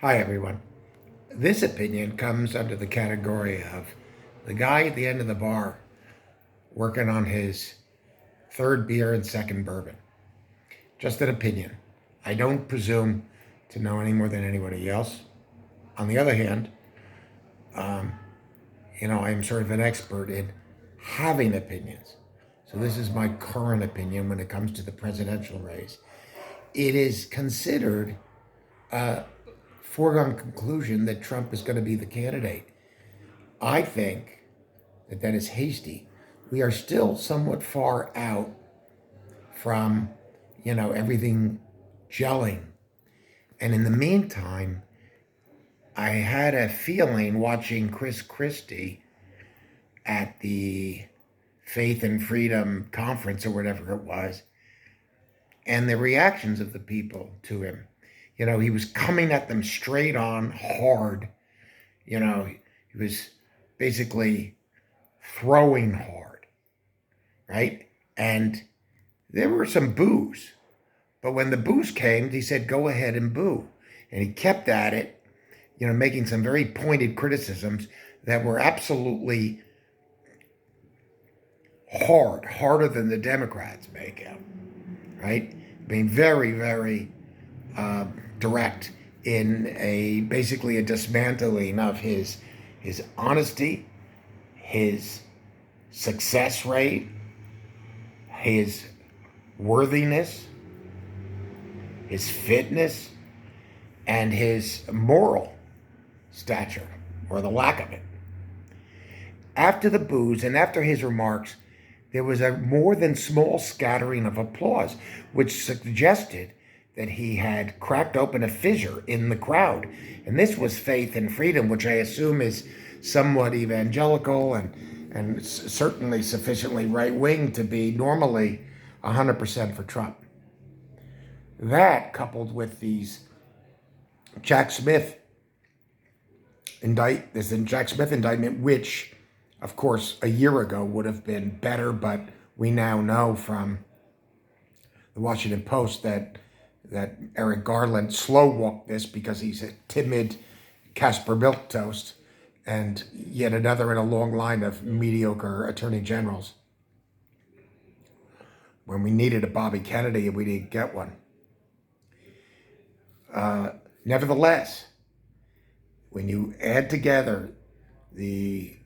Hi, everyone. This opinion comes under the category of the guy at the end of the bar working on his third beer and second bourbon. Just an opinion. I don't presume to know any more than anybody else. On the other hand, um, I am sort of an expert in having opinions. So this is my current opinion when it comes to the presidential race. It is considered a foregone conclusion that Trump is going to be the candidate. I think that is hasty. We are still somewhat far out from, everything gelling. And in the meantime, I had a feeling watching Chris Christie at the Faith and Freedom conference or whatever it was, and the reactions of the people to him. He was coming at them straight on hard. He was basically throwing hard, right? And there were some boos. But when the boos came, he said, go ahead and boo. And he kept at it, making some very pointed criticisms that were absolutely harder than the Democrats make out, right? Being very, very direct in basically a dismantling of his honesty, his success rate, his worthiness, his fitness, and his moral stature, or the lack of it. After the boos and after his remarks, there was a more than small scattering of applause, which suggested that he had cracked open a fissure in the crowd. And this was Faith and Freedom, which I assume is somewhat evangelical and certainly sufficiently right-wing to be normally 100% for Trump. That, coupled with these Jack Smith indictment, which, of course, a year ago would have been better, but we now know from the Washington Post that Eric Garland slow-walked this because he's a timid Casper Milquetoast and yet another in a long line of mediocre attorney generals. When we needed a Bobby Kennedy, we didn't get one. Nevertheless, when you add together the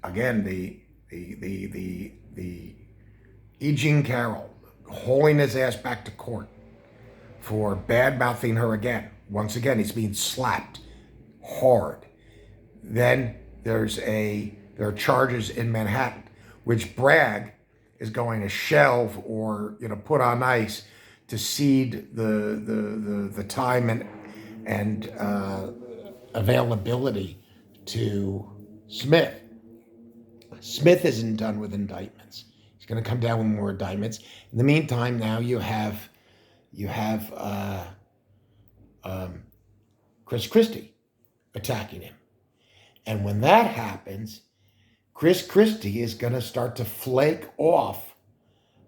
E. Jean Carroll hauling his ass back to court for bad mouthing her again. Once again, he's being slapped hard. Then there are charges in Manhattan, which Bragg is going to shelve or put on ice to cede the time and availability to Smith. Smith isn't done with indictments. He's going to come down with more indictments. In the meantime, now you have Chris Christie attacking him. And when that happens, Chris Christie is going to start to flake off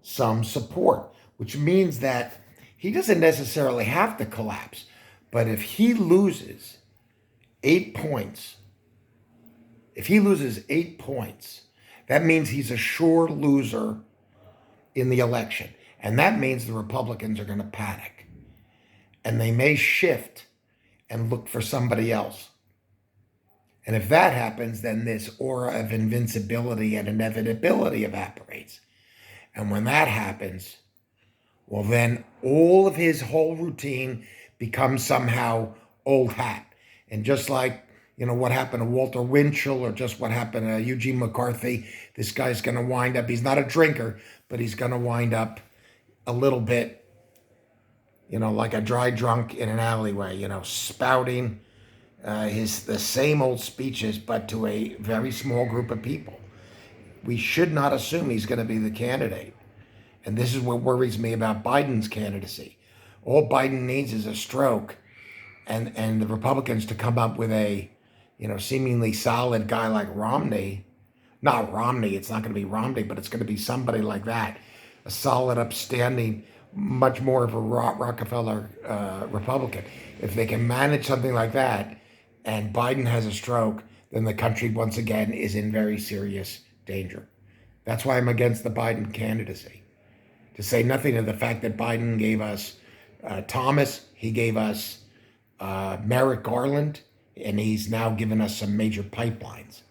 some support, which means that he doesn't necessarily have to collapse. But if he loses 8 points, that means he's a sure loser in the election. And that means the Republicans are going to panic. And they may shift and look for somebody else. And if that happens, then this aura of invincibility and inevitability evaporates. And when that happens, well, then all of his whole routine becomes somehow old hat. And just like, what happened to Walter Winchell or just what happened to Eugene McCarthy, this guy's going to wind up, he's not a drinker, but he's going to wind up a little bit, like a dry drunk in an alleyway, spouting the same old speeches, but to a very small group of people. We should not assume he's going to be the candidate. And this is what worries me about Biden's candidacy. All Biden needs is a stroke and the Republicans to come up with a, seemingly solid guy like Romney. Not Romney, it's not going to be Romney, but it's going to be somebody like that. A solid, upstanding, much more of a Rockefeller Republican. If they can manage something like that, and Biden has a stroke, then the country once again is in very serious danger. That's why I'm against the Biden candidacy. To say nothing of the fact that Biden gave us Thomas, he gave us Merrick Garland, and he's now given us some major pipelines.